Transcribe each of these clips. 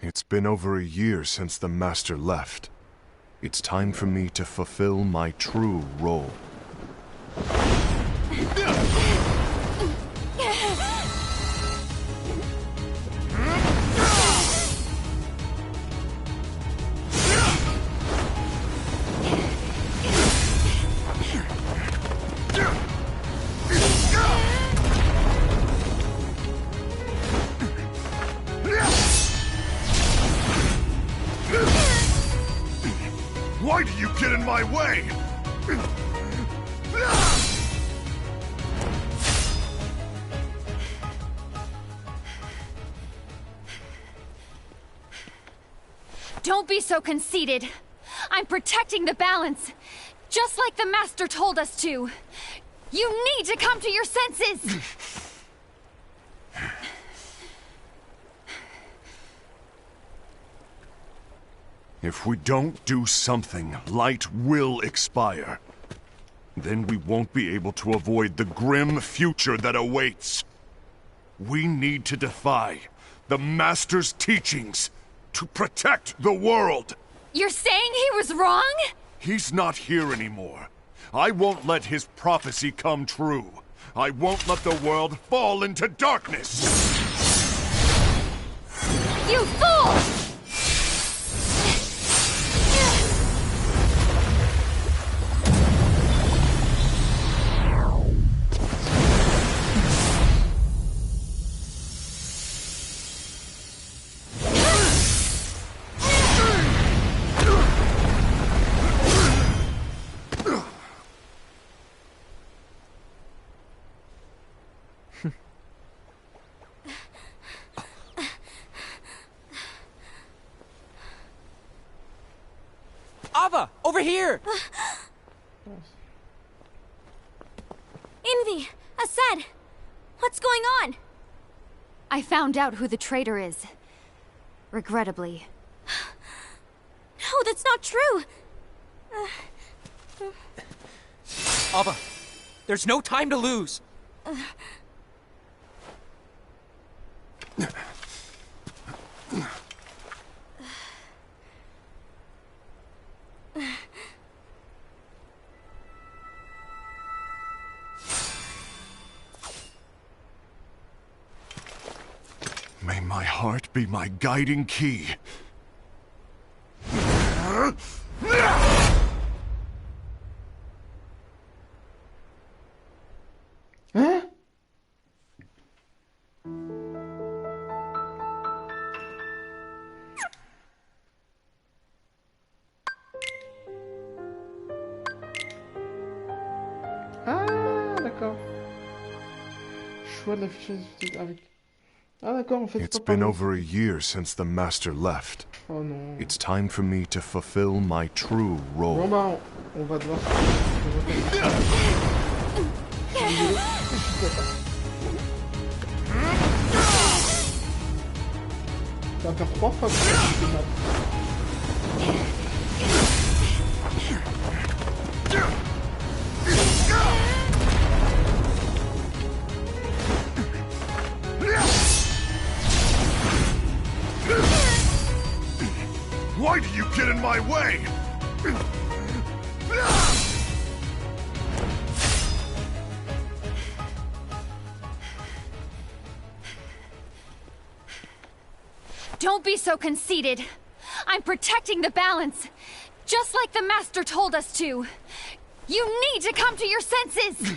It's been over a year since the Master left. It's time for me to fulfill my true role. Why do you get in my way? Don't be so conceited. I'm protecting the balance, just like the Master told us to. You need to come to your senses! If we don't do something, light will expire. Then we won't be able to avoid the grim future that awaits. We need to defy the Master's teachings to protect the world. You're saying he was wrong? He's not here anymore. I won't let his prophecy come true. I won't let the world fall into darkness. You fool! Ava, over here! Envy! Assad! What's going on? I found out who the traitor is. Regrettably. No, that's not true! Ava, there's no time to lose. May my heart be my guiding key. Hein? Ah, d'accord. Choix de la fiche avec... Ah d'accord, en fait, It's c'est pas been pareil. over a year since the Master left. Oh non. It's time for me to fulfill my true Bon role. bah, on va devoir... Ça va faire 3 fois que je fais mal. Why do you get in my way? Don't be so conceited. I'm protecting the balance, just like the Master told us to. You need to come to your senses!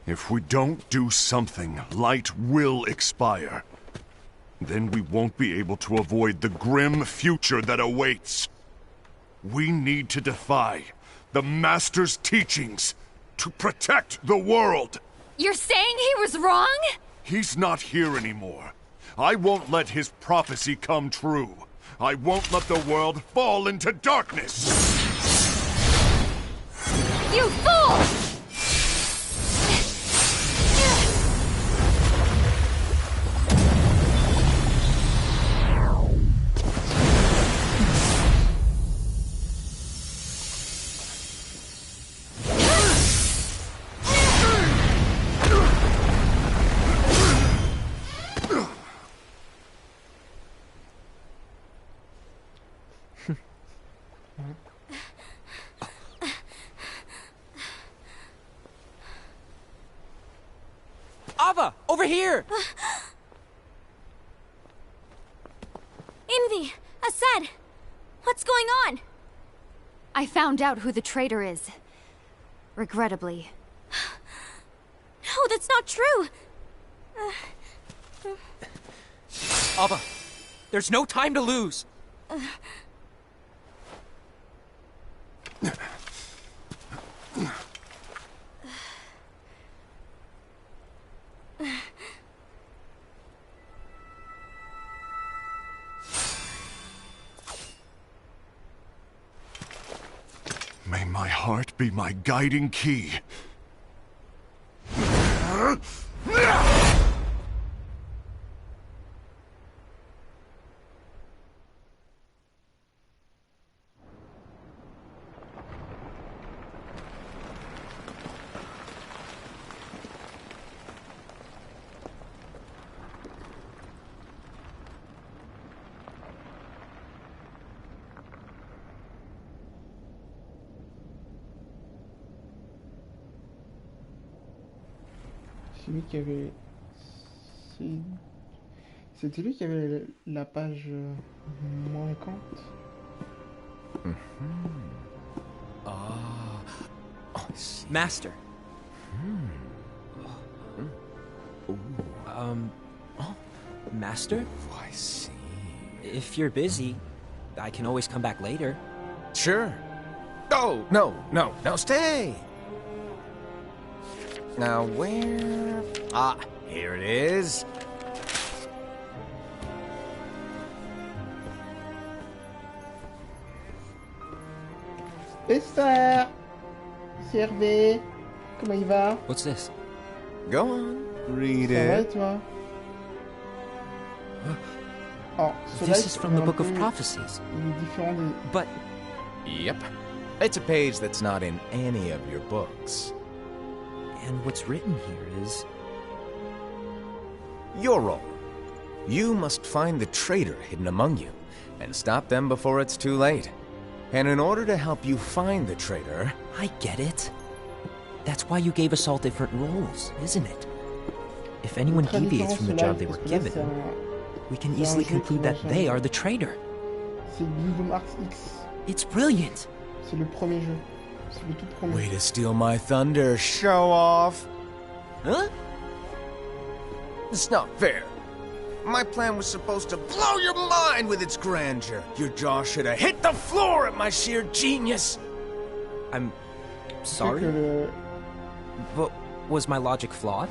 If we don't do something, light will expire. Then we won't be able to avoid the grim future that awaits. We need to defy the Master's teachings to protect the world. You're saying he was wrong? He's not here anymore. I won't let his prophecy come true. I won't let the world fall into darkness. You fool! Ava, over here! Envy! Asad! What's going on? I found out who the traitor is. Regrettably. No, that's not true! Ava, there's no time to lose. May my heart be my guiding key. C'est lui qui avait... C'était lui qui avait la page manquante. Master. Master? I see. If you're busy, I can always come back later. Sure. Oh, no, stay! Now, where... Ah, here it is. Esther! C'est Hervé. Comment il va? What's this? Go on, read Ça va et it. toi? Oh, This is from the Book of Prophecies. Il est différent des... But Yep. It's a page that's not in any of your books. and what's written here is Your role. You must find the traitor hidden among you, and stop them before it's too late. And in order to help you find the traitor... I get it. That's why you gave us all different roles, isn't it? If anyone Très deviates différent from the cela, job they were parce que là, given, c'est un- we can c'est un easily jeu conclude qui that va they changer. are the traitor. C'est Kingdom Hearts X. It's brilliant. C'est le premier jeu. C'est le tout premier. Way to steal my thunder, show off! Huh? It's not fair. My plan was supposed to blow your mind with its grandeur. Your jaw should have hit the floor at my sheer genius. I'm C'est sorry, que le but was my logic flawed?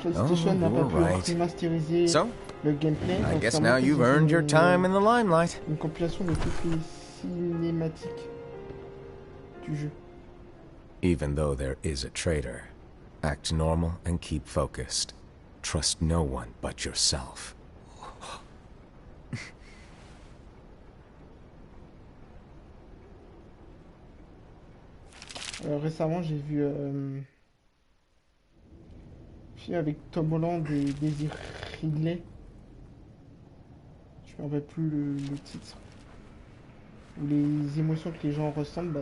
PlayStation n'a pas you're pu right. remasteriser So, le gameplay. I donc guess ça now montre you've qu'ils ont earned your fait time in the limelight. une compilation de toutes les cinématiques du jeu. Even though there is a traitor, act normal and keep focused. Trust no one but yourself. Récemment, j'ai vu un film avec Tom Holland et Daisy Ridley. Je me rappelle plus le titre. Où les émotions que les gens ressentent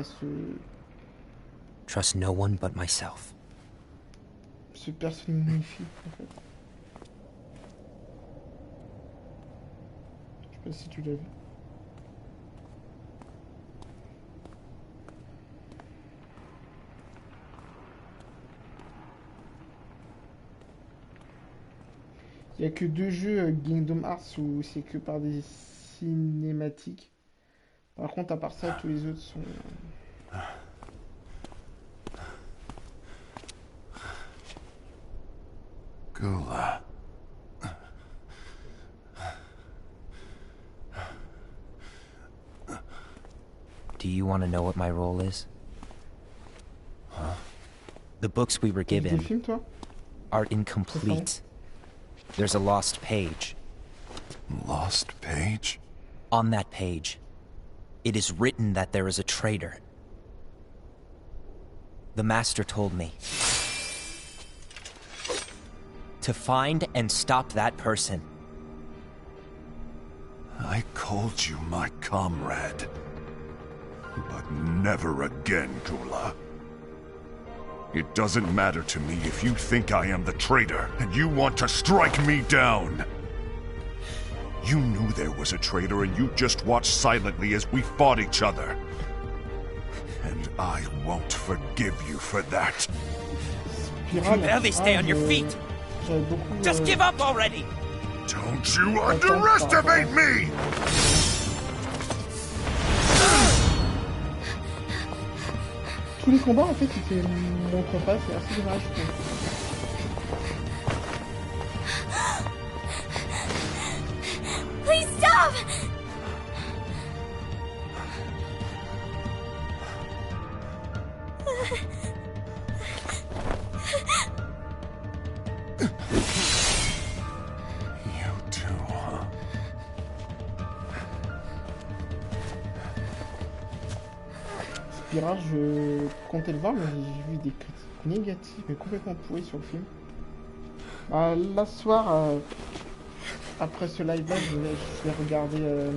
Trust no one but myself. se personnifient en fait. Je sais pas si tu l'as vu. Il n'y a que 2 jeux Kingdom Hearts où c'est que par des cinématiques. Par contre, à part ça, tous les autres sont... Gula. Do you want to know what my role is? Huh? The books we were T'as vu des given films, toi? are incomplete. There's a lost page. Lost page? On that page, it is written that there is a traitor. The Master told me to find and stop that person. I called you my comrade. But never again, Gula. It doesn't matter to me if you think I am the traitor and you want to strike me down. You knew there was a traitor and you just watched silently as we fought each other. And I won't forgive you for that. You can barely stay on your feet. Just give up already. Don't you underestimate me! Tous les combats en fait ils te montrent pas, c'est assez dommage. Please stop! You too, huh? Spira, je comptais le voir, mais j'ai vu des critiques négatives mais complètement pourries sur le film. Là ce soir, après ce live-là, je vais regarder.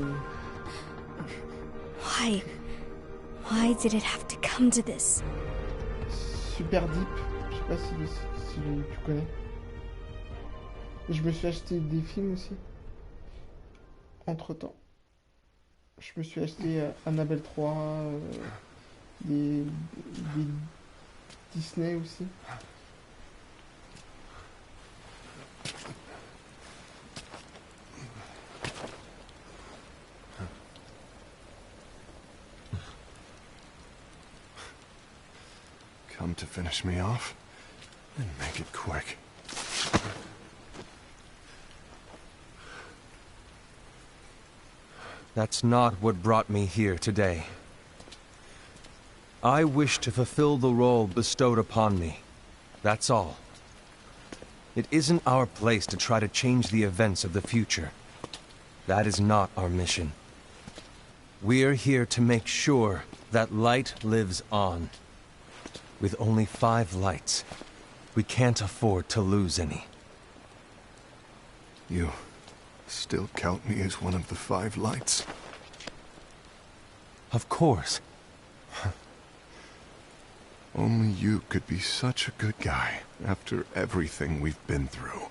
Why did it have to come to this? Super Deep, je sais pas si tu connais. Et je me suis acheté des films aussi. Entre temps. Je me suis acheté Annabelle 3, des Disney aussi. Come to finish me off, and make it quick. That's not what brought me here today. I wish to fulfill the role bestowed upon me. That's all. It isn't our place to try to change the events of the future. That is not our mission. We're here to make sure that light lives on. With only 5 lights, we can't afford to lose any. You still count me as one of the 5 lights? Of course. Only you could be such a good guy after everything we've been through.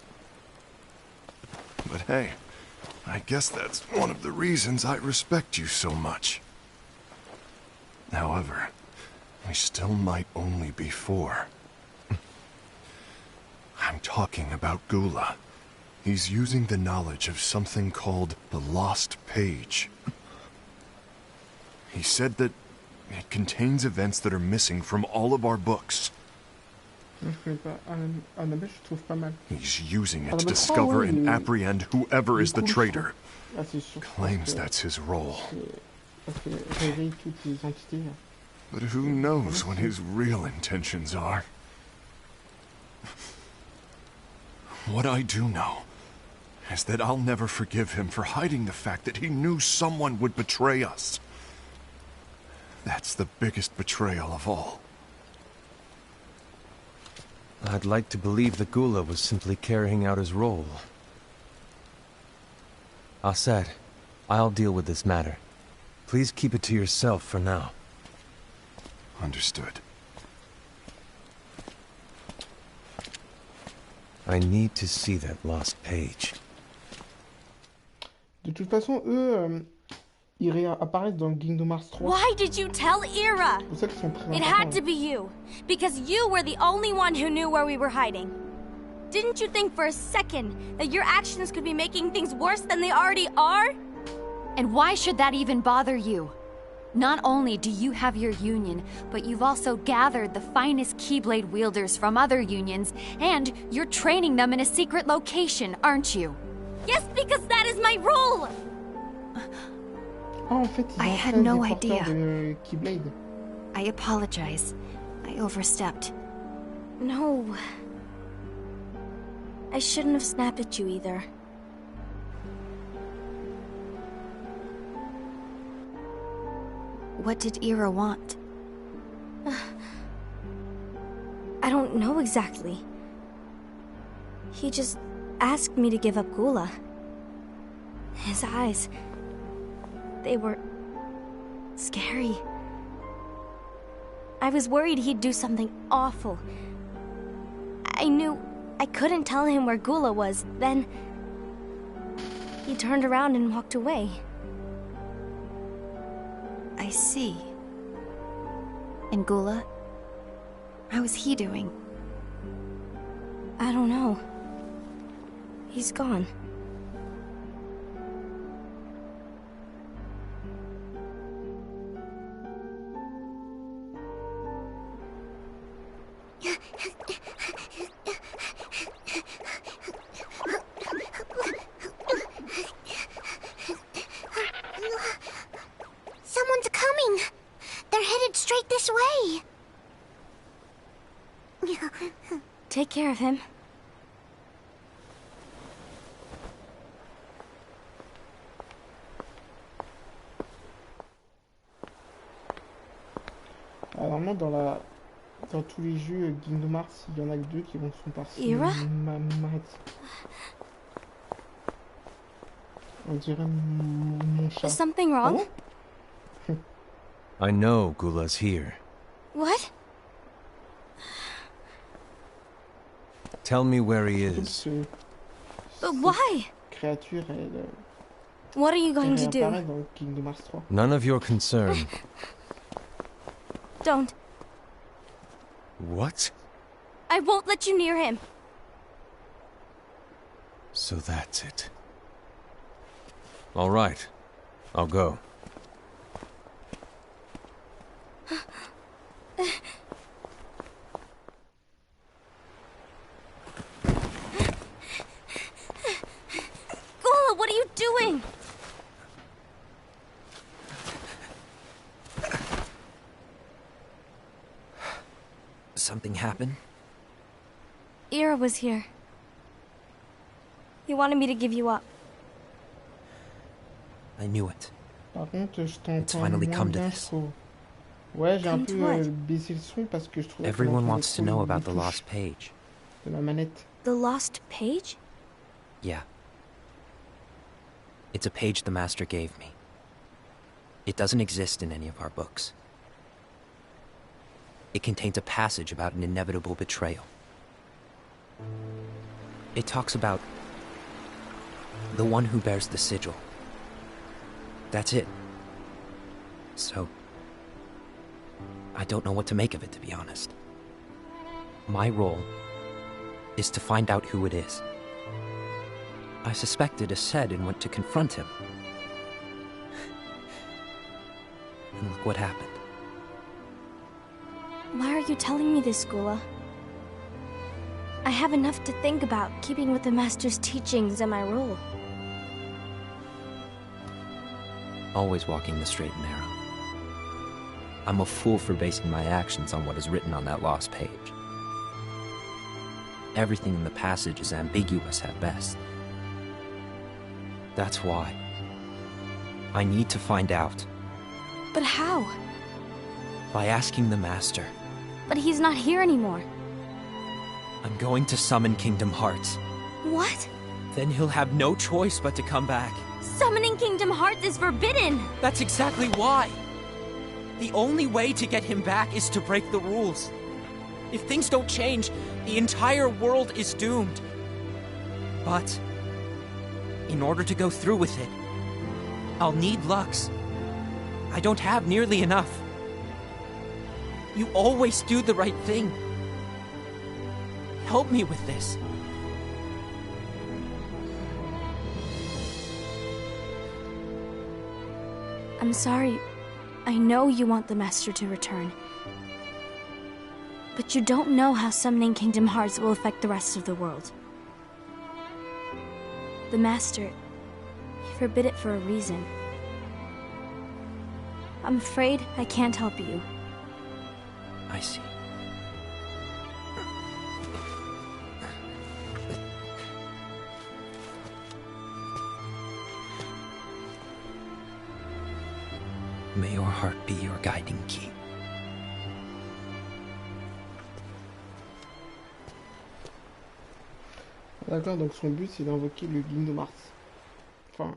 But hey, I guess that's one of the reasons I respect you so much. However, we still might only be 4. I'm talking about Gula. He's using the knowledge of something called the Lost Page. He said that it contains events that are missing from all of our books. He's using it to discover and apprehend whoever is the traitor. Claims that's his role. But who knows what his real intentions are? What I do know is that I'll never forgive him for hiding the fact that he knew someone would betray us. That's the biggest betrayal of all. I'd like to believe that Gula was simply carrying out his role. Assez, I'll deal with this matter. Please keep it to yourself for now. Understood. I need to see that lost page. De toute façon, eux, ils réapparaissent dans Kingdom Hearts 3. Why did you tell Ira? C'est pour ça qu'ils sont très It importants. had to be you, because you were the only one who knew where we were hiding. Didn't you think for a second that your actions could be making things worse than they already are? And why should that even bother you? Not only do you have your union, but you've also gathered the finest Keyblade wielders from other unions, and you're training them in a secret location, aren't you? Yes, because that is my role! Ah, en fait, ils I entraînent had no des porteurs idea. de Keyblade. I apologize. I overstepped. No. I shouldn't have snapped at you either. What did Ira want? I don't know exactly. He just asked me to give up Gula. His eyes... they were... scary. I was worried he'd do something awful. I knew I couldn't tell him where Gula was. Then he turned around and walked away. I see. And Gula? How is he doing? I don't know. He's gone. Someone's coming! They're headed straight this way! Take care of him. Alors, normalement, dans tous les jeux Kingdom Hearts, il y en a que 2 qui sont partis. Ira? On dirait mon chat. Is something wrong? Oh? I know Gula's here. What? Tell me where he is. But why? Créature, elle What are you going to do? réapparaît dans Kingdom Hearts 3. None of your concern. Don't. What? I won't let you near him. So that's it. All right. I'll go. Gula, what are you doing? Something happened? Ira was here. He wanted me to give you up. I knew it. Par contre, je t'entends It's finally moins come to bien, this. je trouve. Ouais, j'ai un Come to peu what? baissé le son parce que je trouve Everyone wants to know about the lost page. de la manette. The lost page? Yeah. It's a page the Master gave me. It doesn't exist in any of our books. It contains a passage about an inevitable betrayal. It talks about the one who bears the sigil. That's it. So, I don't know what to make of it, to be honest. My role is to find out who it is. I suspected Ased and went to confront him. And look what happened. Why are you telling me this, Gula? I have enough to think about, keeping with the Master's teachings and my role. Always walking the straight and narrow. I'm a fool for basing my actions on what is written on that lost page. Everything in the passage is ambiguous at best. That's why I need to find out. But how? By asking the Master. But he's not here anymore. I'm going to summon Kingdom Hearts. What? Then he'll have no choice but to come back. Summoning Kingdom Hearts is forbidden! That's exactly why. The only way to get him back is to break the rules. If things don't change, the entire world is doomed. But in order to go through with it, I'll need Lux. I don't have nearly enough. You always do the right thing. Help me with this. I'm sorry. I know you want the Master to return. But you don't know how summoning Kingdom Hearts will affect the rest of the world. The Master, he forbid it for a reason. I'm afraid I can't help you. I see. May your heart be your guiding key. D'accord, donc son but c'est d'invoquer le Kingdom Hearts. Enfin,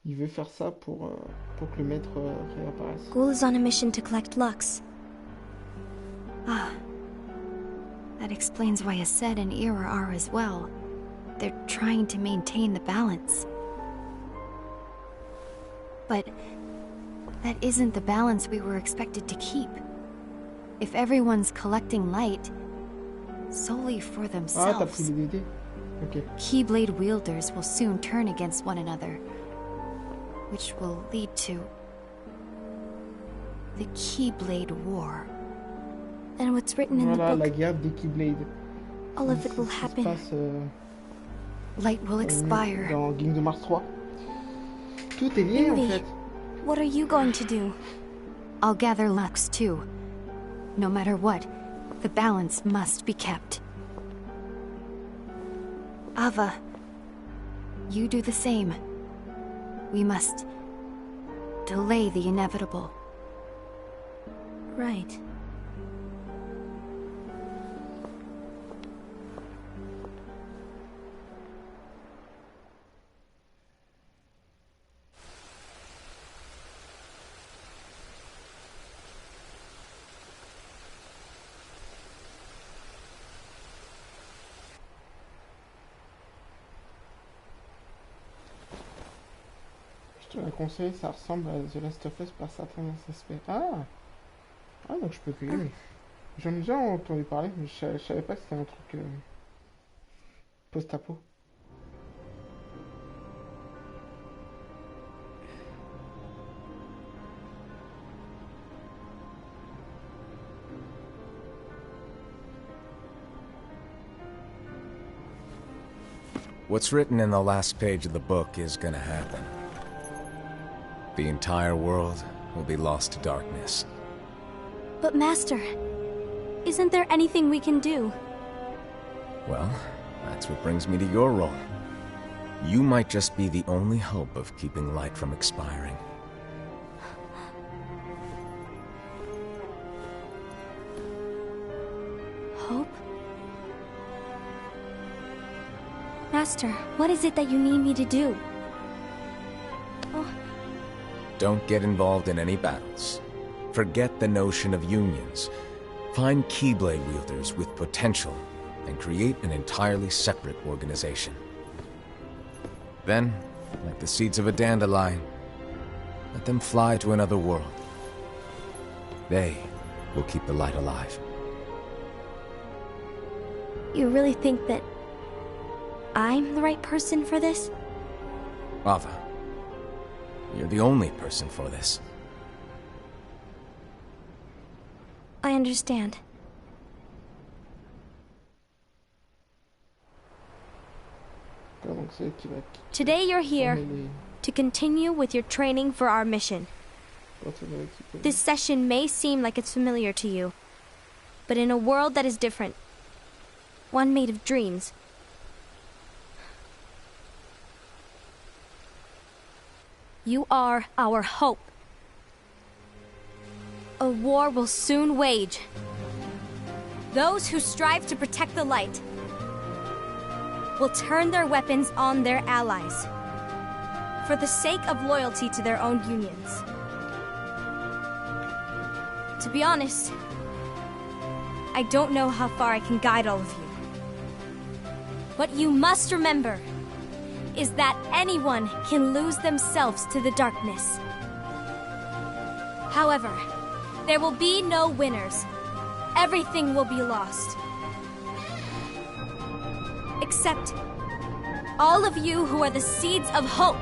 il veut faire ça pour que le maître réapparaisse. Ghoul is on a mission to collect Lux. Ah. That explains why Ased and Ira are as well. They're trying to maintain the balance. But that isn't the balance we were expected to keep. If everyone's collecting light solely for themselves, Okay. Keyblade wielders will soon turn against one another, which will lead to the Keyblade War. And what's written in the Voilà, book, la guerre des Keyblades. all of it will happen. Light will expire. Dans Kingdom Hearts 3. Tout est lié en Invi, fait. what are you going to do? I'll gather Lux too. No matter what, the balance must be kept. Ava, you do the same. We must delay the inevitable. Right. Je te la conseille, ça ressemble à The Last of Us par certains aspects. Ah, ah donc je peux payer. J'en ai déjà entendu parler, mais je savais pas que c'était un truc post-apo. What's written in the last page of the book is gonna happen. The entire world will be lost to darkness. But Master, isn't there anything we can do? Well, that's what brings me to your role. You might just be the only hope of keeping light from expiring. Hope? Master, what is it that you need me to do? Oh. Don't get involved in any battles. Forget the notion of unions. Find Keyblade wielders with potential and create an entirely separate organization. Then, like the seeds of a dandelion, let them fly to another world. They will keep the light alive. You really think that I'm the right person for this? Ava, you're the only person for this. I understand. Donc c'est qui va Today you're here to continue with your training for our mission. This session may seem like it's familiar to you, but in a world that is different, one made of dreams, you are our hope. A war will soon wage. Those who strive to protect the light will turn their weapons on their allies for the sake of loyalty to their own unions. To be honest, I don't know how far I can guide all of you. What you must remember is that anyone can lose themselves to the darkness. However, there will be no winners. Everything will be lost. Except all of you who are the seeds of hope.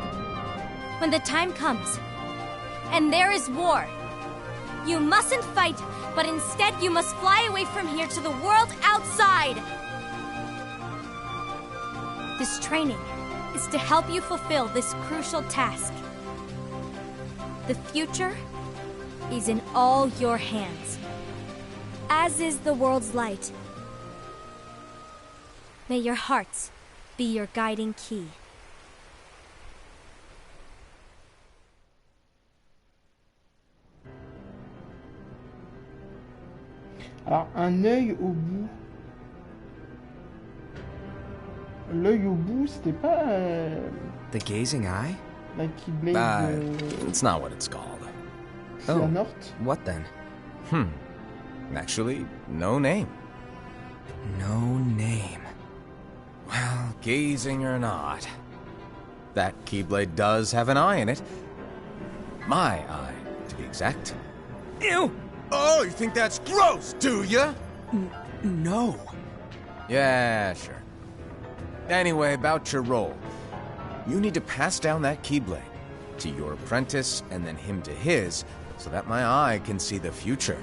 When the time comes, and there is war, you mustn't fight, but instead you must fly away from here to the world outside. This training is to help you fulfill this crucial task. The future is in all your hands, as is the world's light. May your hearts be your guiding key. Alors, un œil au bout. L'œil au bout, c'était pas... The gazing eye? la Keyblade... It's not what it's called. Xehanort. What then? Actually, no name. No name. Well, gazing or not, that Keyblade does have an eye in it. My eye, to be exact. Ew! Oh, you think that's gross, do ya? No. Yeah, sure. Anyway, about your role. You need to pass down that Keyblade to your apprentice and then him to his, so that my eye can see the future.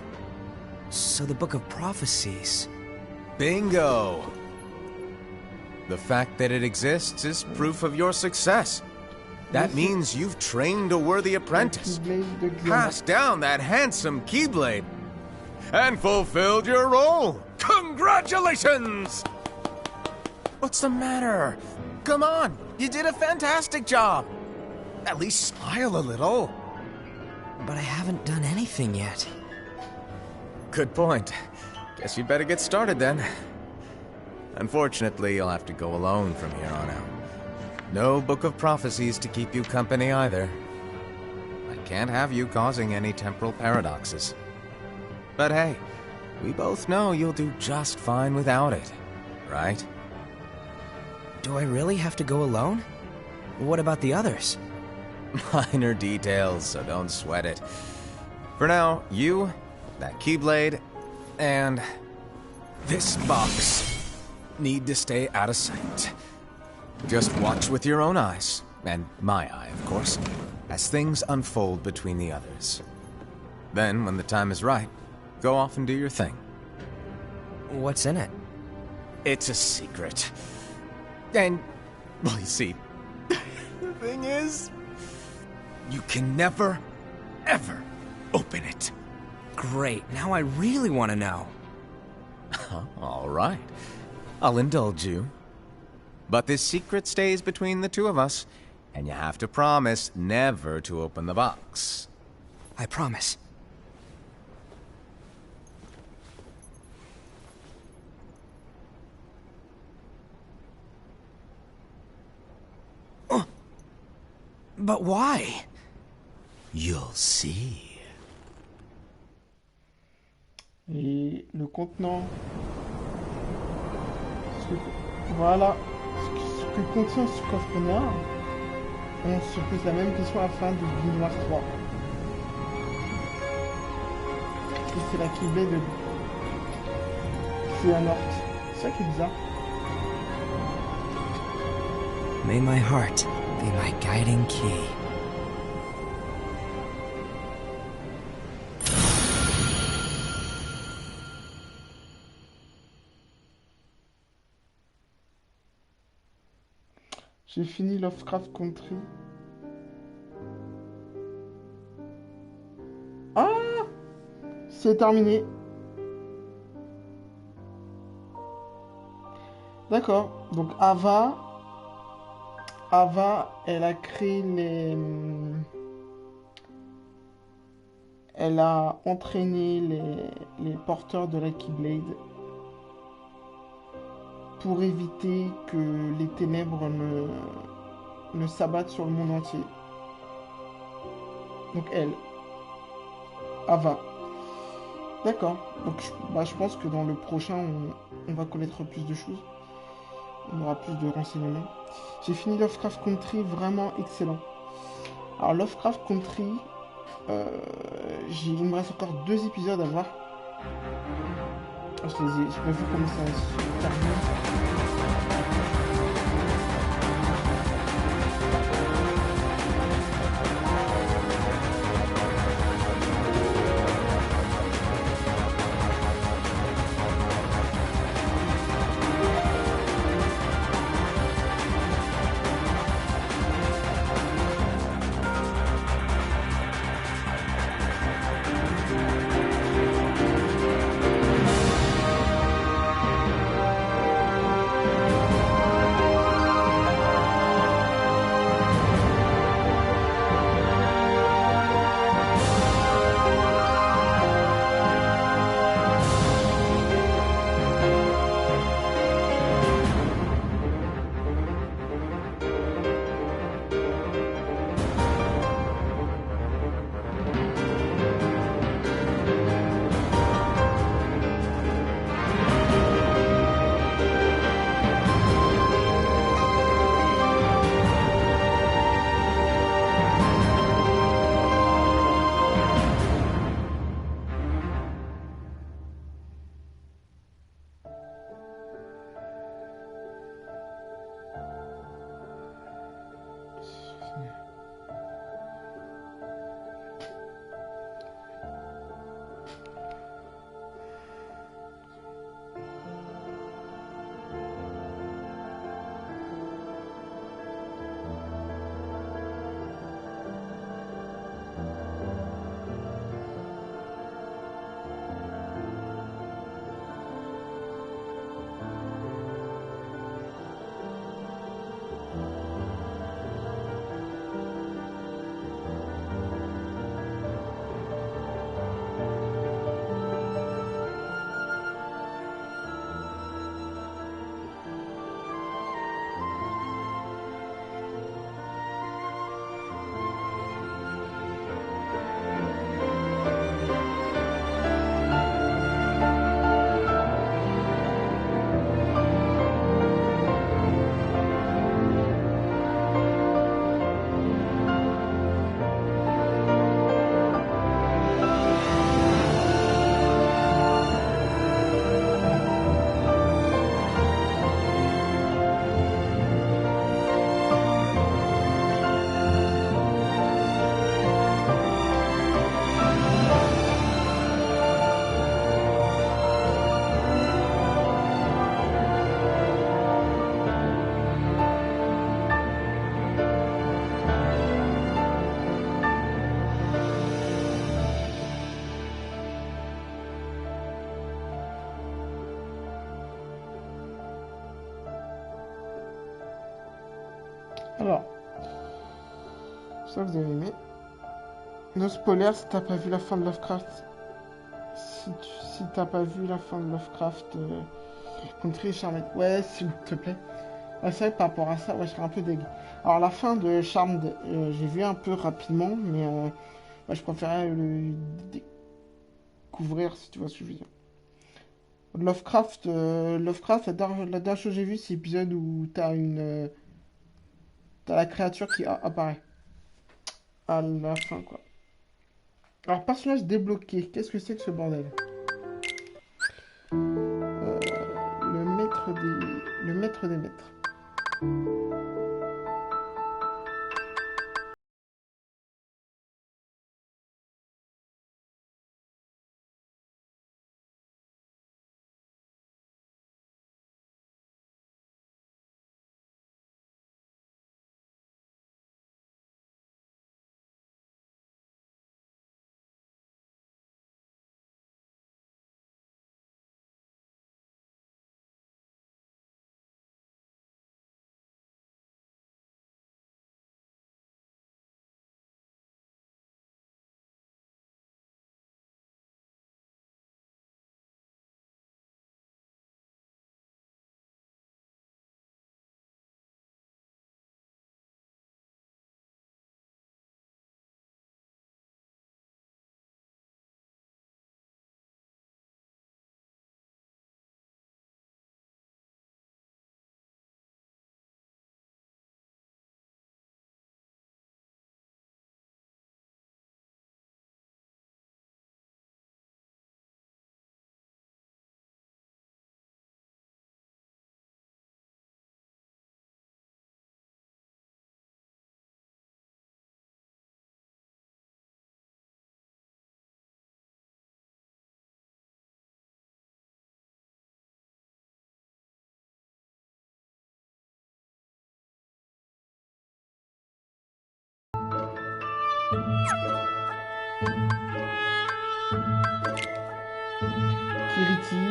So the Book of Prophecies. Bingo! The fact that it exists is proof of your success. That means you've trained a worthy apprentice, passed down that handsome Keyblade, and fulfilled your role. Congratulations! What's the matter? Come on, you did a fantastic job. At least smile a little. But I haven't done anything yet. Good point. Guess you better get started then. Unfortunately, you'll have to go alone from here on out. No Book of Prophecies to keep you company either. I can't have you causing any temporal paradoxes. But hey, we both know you'll do just fine without it, right? Do I really have to go alone? What about the others? Minor details, so don't sweat it. For now, you, that Keyblade, and this box need to stay out of sight. Just watch with your own eyes, and my eye, of course, as things unfold between the others. Then, when the time is right, go off and do your thing. What's in it? It's a secret. And, well, you see, the thing is, you can never, ever open it. Great, now I really want to know. All right. I'll indulge you. But this secret stays between the two of us, and you have to promise never to open the box. I promise. But why? You'll see. Et le contenant. Voilà. Ce que contient ce coffre noir. On se pose la même question à la fin de Vie Noire 3. Et c'est la Keyblade de Luxu. C'est ça qui est bizarre. May my heart be my guiding key. J'ai fini Lovecraft Country. Ah! C'est terminé. D'accord. Donc Ava, elle a créé les... Elle a entraîné les porteurs de la Keyblade pour éviter que les ténèbres ne s'abattent sur le monde entier. Donc elle, Ava. D'accord. Donc je pense que dans le prochain, on va connaître plus de choses. On aura plus de renseignements. J'ai fini Lovecraft Country, vraiment excellent. Alors Lovecraft Country, il me reste encore 2 épisodes à voir. Je n'ai pas vu comment ça se termine. Alors, ça vous avez aimé. No spoiler si t'as pas vu la fin de Lovecraft. Si t'as pas vu la fin de Lovecraft, Country Charmed. Ouais, s'il te plaît. Ouais, c'est vrai que par rapport à ça, ouais, je serais un peu dégueu. Alors, la fin de Charmed, j'ai vu un peu rapidement, mais ouais, je préférais le découvrir, si tu vois ce que je veux dire. Lovecraft, la dernière chose que j'ai vue, c'est l'épisode où t'as la créature qui apparaît à la fin, quoi. Alors, personnage débloqué, qu'est-ce que c'est que ce bordel? Le maître des maîtres. Kiriti.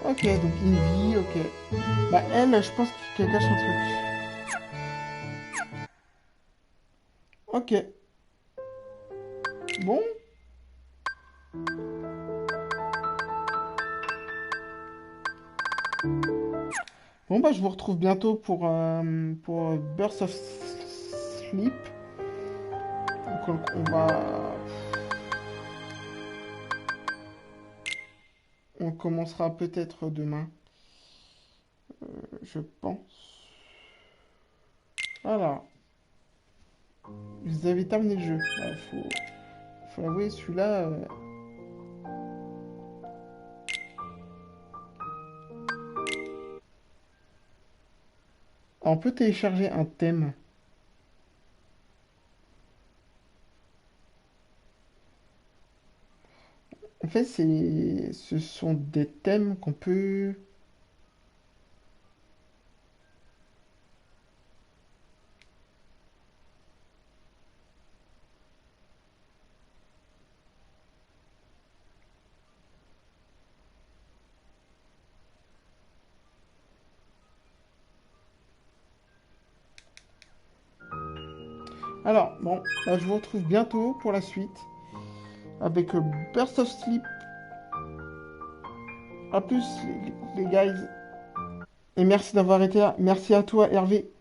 Ok, donc Ivy, ok. Bah elle, je pense qu'elle cache un truc. Ok. Bon. Bon bah je vous retrouve bientôt pour Burst of Sleep. Donc on commencera peut-être demain. Je pense. Voilà. Vous avez terminé le jeu. Bah, faut l'avouer, celui-là... on peut télécharger un thème. En fait, ce sont des thèmes qu'on peut... Alors, bon, bah, je vous retrouve bientôt pour la suite. Avec Burst of Sleep. A plus, les guys. Et merci d'avoir été là. Merci à toi, Hervé.